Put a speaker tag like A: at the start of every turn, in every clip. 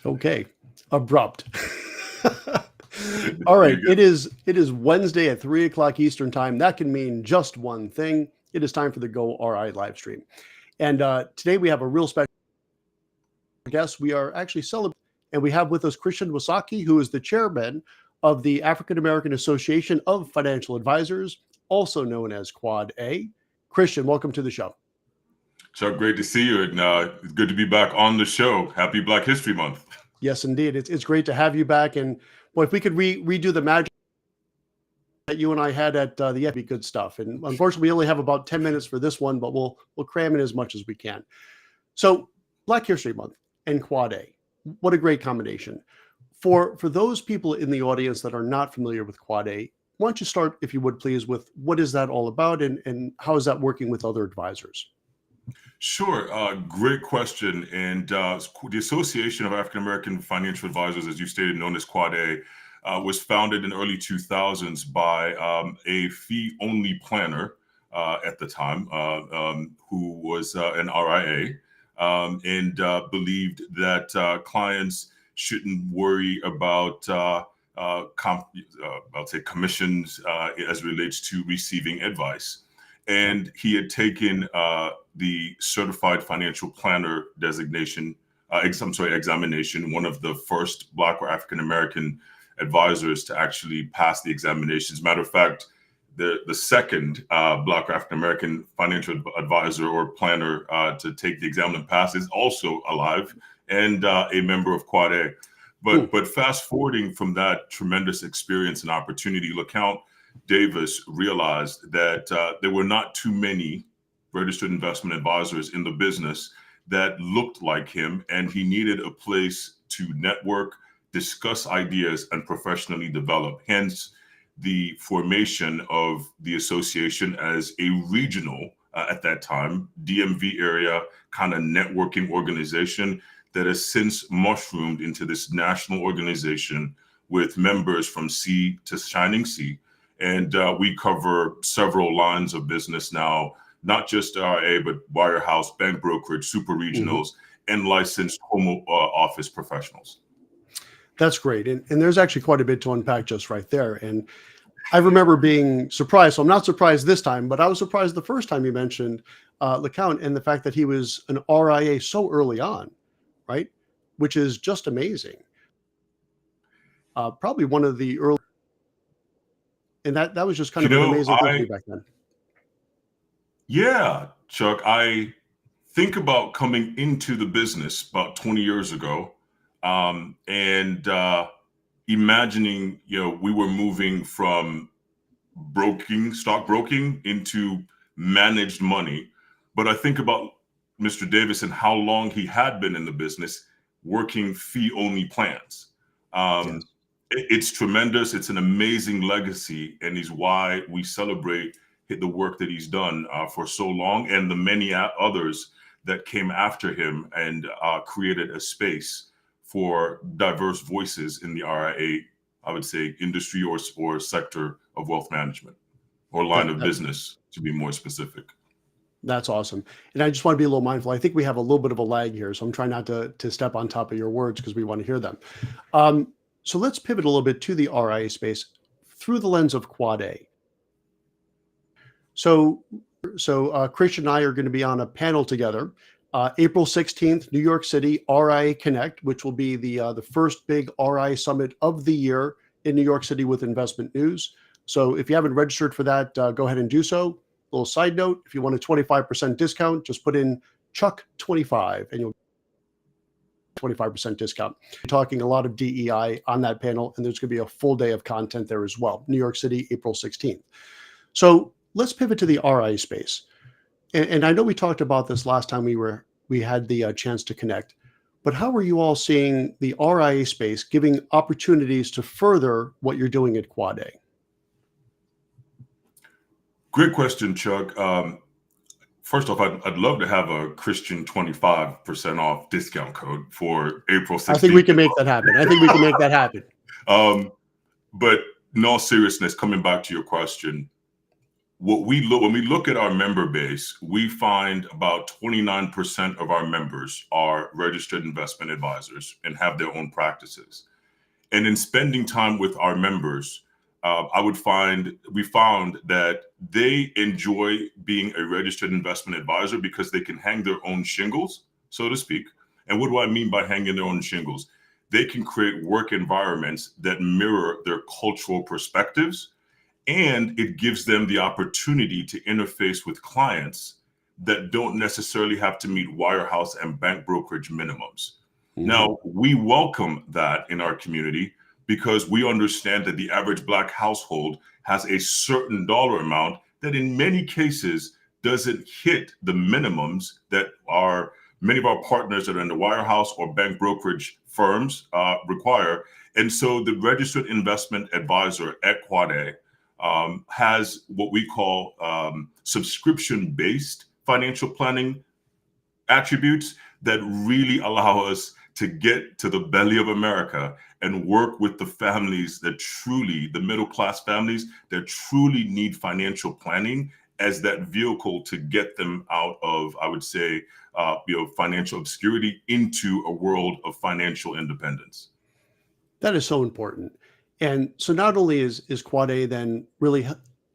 A: Okay, abrupt. All right, it is Wednesday at 3 o'clock Eastern time. That can mean just one thing. It is time for the goRIA live stream. And today we have a real special guest. We are actually celebrating, and we have with us Christian Nwasike, who is the chairman of the African American Association of Financial Advisors, also known as Quad A. Christian, welcome to the show.
B: Chuck, great to see you, and it's good to be back on the show. Happy Black History Month.
A: Yes, indeed. It's great to have you back. And boy, if we could redo the magic that you and I had at the be good stuff. And unfortunately, we only have about 10 minutes for this one, but we'll cram in as much as we can. So Black History Month and Quad A, what a great combination. For those people in the audience that are not familiar with Quad A, why don't you start, if you would please, with what is that all about and how is that working with other advisors?
B: Sure. Great question. And the Association of African American Financial Advisors, as you stated, known as Quad A, was founded in the early 2000s by a fee-only planner at the time who was an RIA and believed that clients shouldn't worry about I'll say commissions as it relates to receiving advice. And he had taken the Certified Financial Planner designation, examination, one of the first Black or African American advisors to actually pass the examinations. Matter of fact, the second Black or African American financial advisor or planner to take the exam and pass is also alive and a member of Quad A. But fast forwarding from that tremendous experience and opportunity, LeCount Davis realized that there were not too many registered investment advisors in the business that looked like him, and he needed a place to network, discuss ideas, and professionally develop. Hence, the formation of the association as a regional, at that time, DMV area kind of networking organization that has since mushroomed into this national organization with members from sea to shining sea. And we cover several lines of business now, not just RIA, but wirehouse, bank brokerage, super regionals, and licensed home office professionals.
A: That's great. And there's actually quite a bit to unpack just right there. And I remember being surprised. So I'm not surprised this time, but I was surprised the first time you mentioned LeCount and the fact that he was an RIA so early on, right? Which is just amazing. Probably one of the early. And that was just kind of an amazing thing to do back then.
B: Yeah, Chuck, I think about coming into the business about 20 years ago and imagining, we were moving from stockbroking into managed money. But I think about Mr. Davis and how long he had been in the business working fee-only plans. Yes. It's tremendous. It's an amazing legacy, and is why we celebrate the work that he's done for so long, and the many others that came after him and created a space for diverse voices in the RIA, I would say, industry or sector of wealth management, or line of business, to be more specific.
A: That's awesome. And I just want to be a little mindful. I think we have a little bit of a lag here, so I'm trying not to step on top of your words because we want to hear them. So let's pivot a little bit to the RIA space through the lens of Quad A. So Christian and I are going to be on a panel together, April 16th, New York City, RIA Connect, which will be the first big RIA summit of the year in New York City with investment news. So if you haven't registered for that, go ahead and do so. A little side note, if you want a 25% discount, just put in Chuck25 and you'll 25% discount. We're talking a lot of DEI on that panel, and there's going to be a full day of content there as well. New York City, April 16th. So let's pivot to the RIA space. And I know we talked about this last time we had the chance to connect, but how are you all seeing the RIA space giving opportunities to further what you're doing at Quad A?
B: Great question, Chuck. First off, I'd love to have a Christian 25% off discount code for April 16th.
A: I think we can make that happen.
B: But in all seriousness, coming back to your question, when we look at our member base, we find about 29% of our members are registered investment advisors and have their own practices. And in spending time with our members, we found that they enjoy being a registered investment advisor because they can hang their own shingles, so to speak. And what do I mean by hanging their own shingles? They can create work environments that mirror their cultural perspectives, and it gives them the opportunity to interface with clients that don't necessarily have to meet wirehouse and bank brokerage minimums. Mm-hmm. Now, we welcome that in our community because we understand that the average Black household has a certain dollar amount that in many cases doesn't hit the minimums that many of our partners that are in the wirehouse or bank brokerage firms require. And so the registered investment advisor at Quad has what we call subscription-based financial planning attributes that really allow us to get to the belly of America and work with the families that truly, the middle-class families that truly need financial planning as that vehicle to get them out of, I would say, financial obscurity into a world of financial independence.
A: That is so important. And so not only is Quad A then really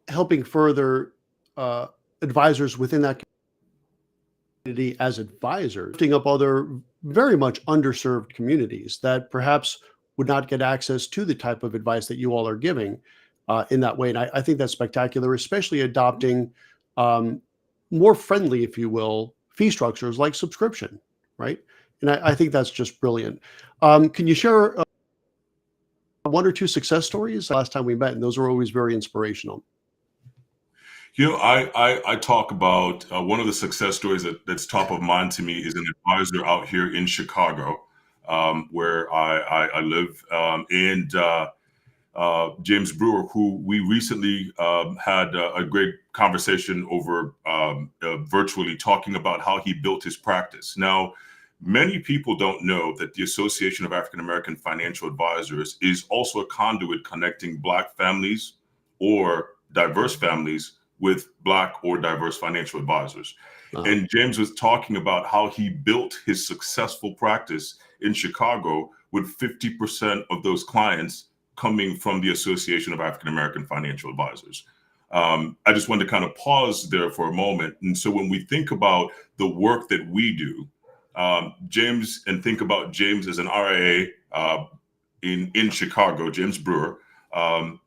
A: helping further advisors within that community as advisors, lifting up other very much underserved communities that perhaps would not get access to the type of advice that you all are giving in that way. And I think that's spectacular, especially adopting more friendly, if you will, fee structures like subscription, right? And I think that's just brilliant. Can you share one or two success stories last time we met? And those are always very inspirational.
B: I talk about one of the success stories that's top of mind to me is an advisor out here in Chicago, where I live, and James Brewer, who we recently had a great conversation over virtually, talking about how he built his practice. Now, many people don't know that the Association of African American Financial Advisors is also a conduit connecting Black families or diverse families with Black or diverse financial advisors. Uh-huh. And James was talking about how he built his successful practice in Chicago with 50% of those clients coming from the Association of African American Financial Advisors. I just wanted to kind of pause there for a moment. And so when we think about the work that we do, James, and think about James as an RIA in Chicago, James Brewer, I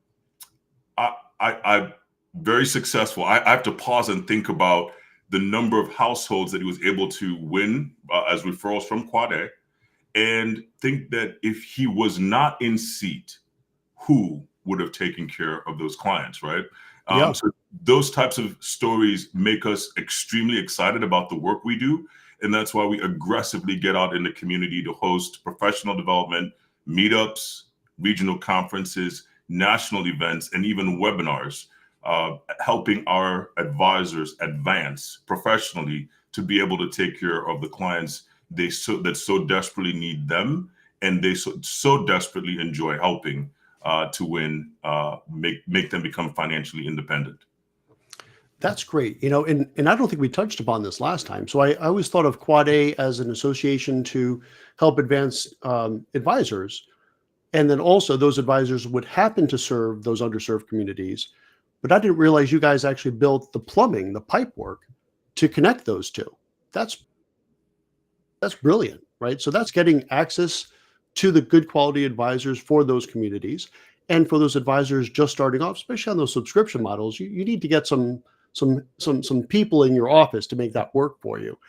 B: very successful. I have to pause and think about the number of households that he was able to win as referrals from Quad A, and think that if he was not in seat, who would have taken care of those clients, right? So those types of stories make us extremely excited about the work we do. And that's why we aggressively get out in the community to host professional development, meetups, regional conferences, national events, and even webinars, helping our advisors advance professionally to be able to take care of the clients that so desperately need them, and they so desperately enjoy helping to win, make them become financially independent.
A: That's great. And I don't think we touched upon this last time. So I always thought of Quad A as an association to help advance advisors. And then also those advisors would happen to serve those underserved communities. But I didn't realize you guys actually built the plumbing, the pipe work to connect those two. That's brilliant, right? So that's getting access to the good quality advisors for those communities. And for those advisors just starting off, especially on those subscription models, you need to get some people in your office to make that work for you.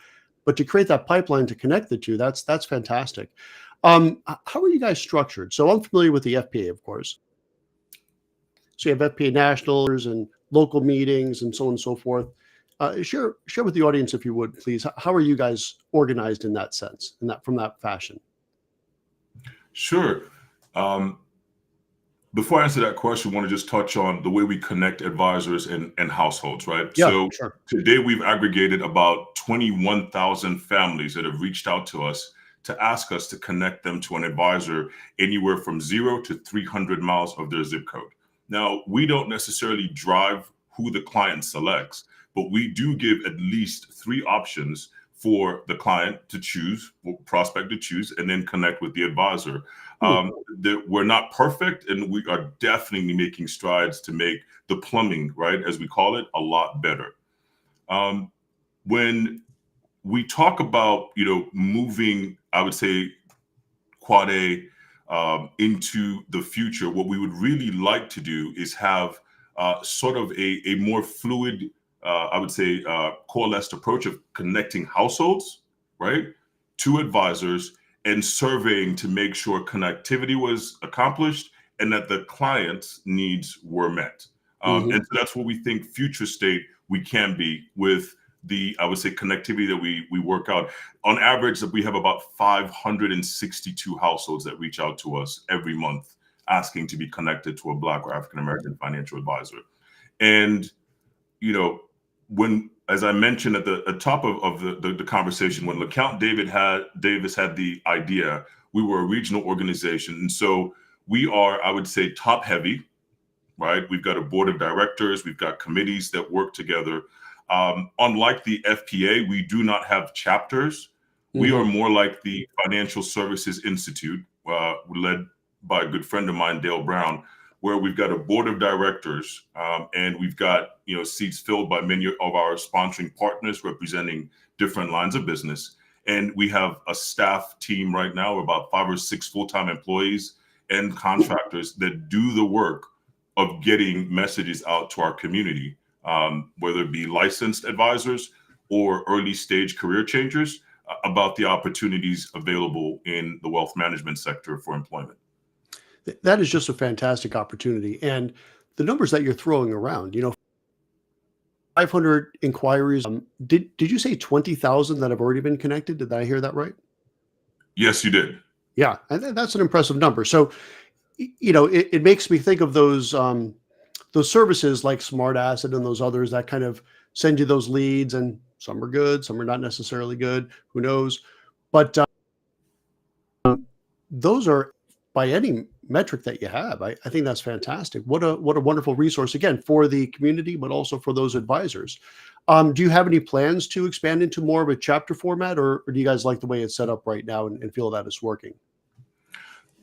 A: But to create that pipeline to connect the two, that's fantastic. How are you guys structured? So I'm familiar with the FPA, of course. So you have FPA nationals and local meetings and so on and so forth. Share with the audience, if you would, please. How are you guys organized in that sense, from that fashion?
B: Sure. Before I answer that question, I want to just touch on the way we connect advisors and households, right?
A: Yeah,
B: so
A: sure.
B: Today we've aggregated about 21,000 families that have reached out to us to ask us to connect them to an advisor anywhere from 0 to 300 miles of their zip code. Now, we don't necessarily drive who the client selects, but we do give at least 3 options for the client to choose, or prospect to choose, and then connect with the advisor. We're not perfect, and we are definitely making strides to make the plumbing, right, as we call it, a lot better. When we talk about, moving, I would say, Quad A into the future, what we would really like to do is have sort of a more fluid, I would say, coalesced approach of connecting households, right, to advisors and surveying to make sure connectivity was accomplished and that the client's needs were met. And so that's what we think future state we can be with the, I would say, connectivity that we work out. On average, we have about 562 households that reach out to us every month asking to be connected to a Black or African American financial advisor. And, when, as I mentioned at the top of the conversation, when LeCount Davis had the idea, we were a regional organization. And so we are, I would say, top heavy, right? We've got a board of directors, we've got committees that work together. Unlike the FPA, we do not have chapters. We are more like the Financial Services Institute, led by a good friend of mine, Dale Brown, where we've got a board of directors, and we've got seats filled by many of our sponsoring partners representing different lines of business. And we have a staff team right now, about 5 or 6 full-time employees and contractors that do the work of getting messages out to our community, whether it be licensed advisors or early stage career changers, about the opportunities available in the wealth management sector for employment.
A: That is just a fantastic opportunity. And the numbers that you're throwing around, 500 inquiries. Did you say 20,000 that have already been connected? Did I hear that right?
B: Yes, you did.
A: Yeah, and that's an impressive number. So, it makes me think of those services like Smart Asset and those others that kind of send you those leads, and some are good, some are not necessarily good. Who knows? But those are, by any metric that you have, I think that's fantastic. What a wonderful resource, again, for the community, but also for those advisors. Do you have any plans to expand into more of a chapter format, or do you guys like the way it's set up right now and feel that it's working?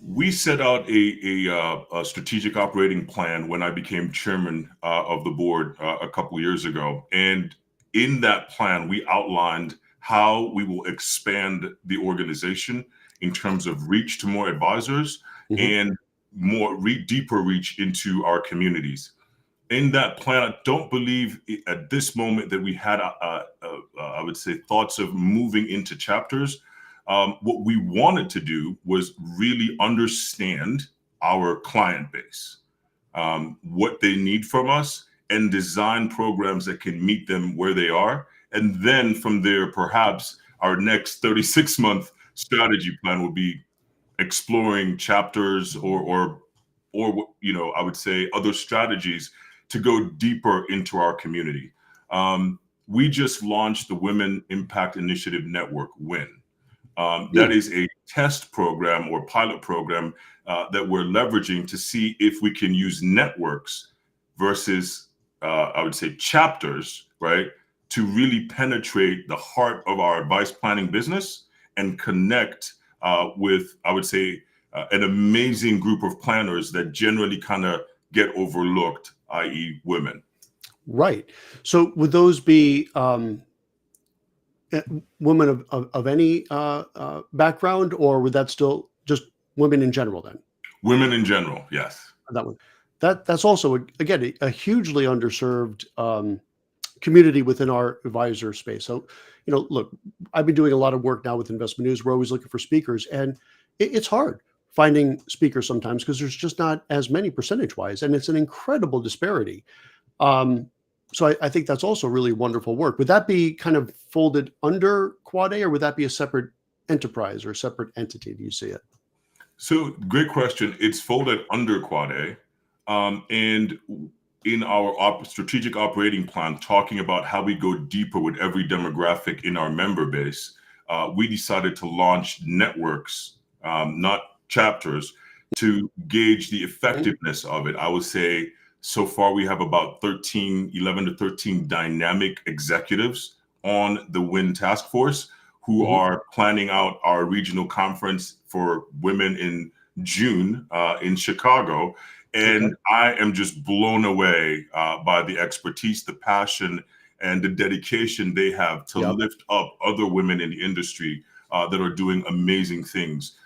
B: We set out a strategic operating plan when I became chairman of the board a couple of years ago. And in that plan, we outlined how we will expand the organization in terms of reach to more advisors and more deeper reach into our communities. In that plan, I don't believe at this moment that we had, I would say, thoughts of moving into chapters. What we wanted to do was really understand our client base, what they need from us, and design programs that can meet them where they are. And then from there, perhaps our next 36-month strategy plan would be exploring chapters or I would say other strategies to go deeper into our community. We just launched the Women Impact Initiative Network, WIN. That is a test program or pilot program that we're leveraging to see if we can use networks versus, I would say, chapters, right, to really penetrate the heart of our advice planning business and connect with, I would say, an amazing group of planners that generally kind of get overlooked, i.e. women.
A: Right. So would those be women of any background, or would that still just women in general then?
B: Women in general, yes.
A: That one. That's also, again, a hugely underserved community within our advisor space. So, look, I've been doing a lot of work now with Investment News. We're always looking for speakers, and it's hard finding speakers sometimes because there's just not as many percentage-wise, and it's an incredible disparity. So I think that's also really wonderful work. Would that be kind of folded under Quad A, or would that be a separate enterprise or a separate entity? Do you see it?
B: So great question. It's folded under Quad A. And in our strategic operating plan, talking about how we go deeper with every demographic in our member base, we decided to launch networks, not chapters, to gauge the effectiveness of it. I would say So far, we have about 11 to 13 dynamic executives on the WIN task force who are planning out our regional conference for women in June in Chicago. And I am just blown away by the expertise, the passion, and the dedication they have to lift up other women in the industry that are doing amazing things.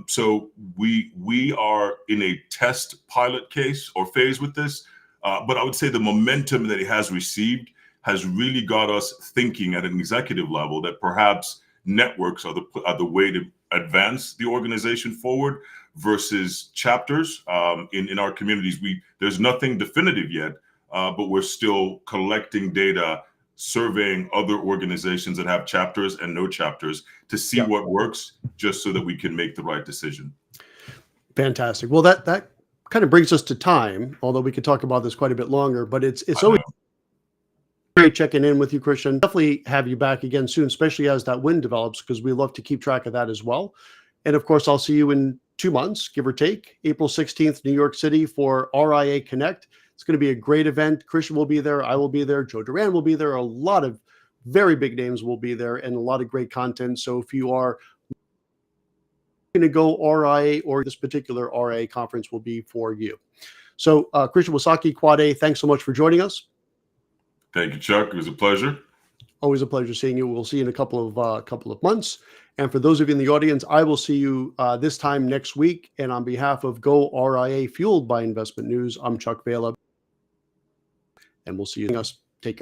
B: So we are in a test pilot case or phase with this, but I would say the momentum that it has received has really got us thinking at an executive level that perhaps networks are the way to advance the organization forward versus chapters. In our communities, there's nothing definitive yet, but we're still collecting data, surveying other organizations that have chapters and no chapters to see what works, just so that we can make the right decision.
A: Fantastic. Well, that kind of brings us to time, although we could talk about this quite a bit longer, but it's always great checking in with you, Christian. Definitely have you back again soon, especially as that win develops, because we love to keep track of that as well. And of course, I'll see you in 2 months, give or take, April 16th, New York City for RIA Connect. It's going to be a great event. Christian will be there. I will be there. Joe Duran will be there. A lot of very big names will be there and a lot of great content. So if you are going to go RIA, or this particular RIA conference will be for you. So Christian Nwasike, Quad A, thanks so much for joining us.
B: Thank you, Chuck. It was a pleasure.
A: Always a pleasure seeing you. We'll see you in a couple of months. And for those of you in the audience, I will see you this time next week. And on behalf of goRIA, fueled by investment news, I'm Chuck Vela. And we'll see you. Take care.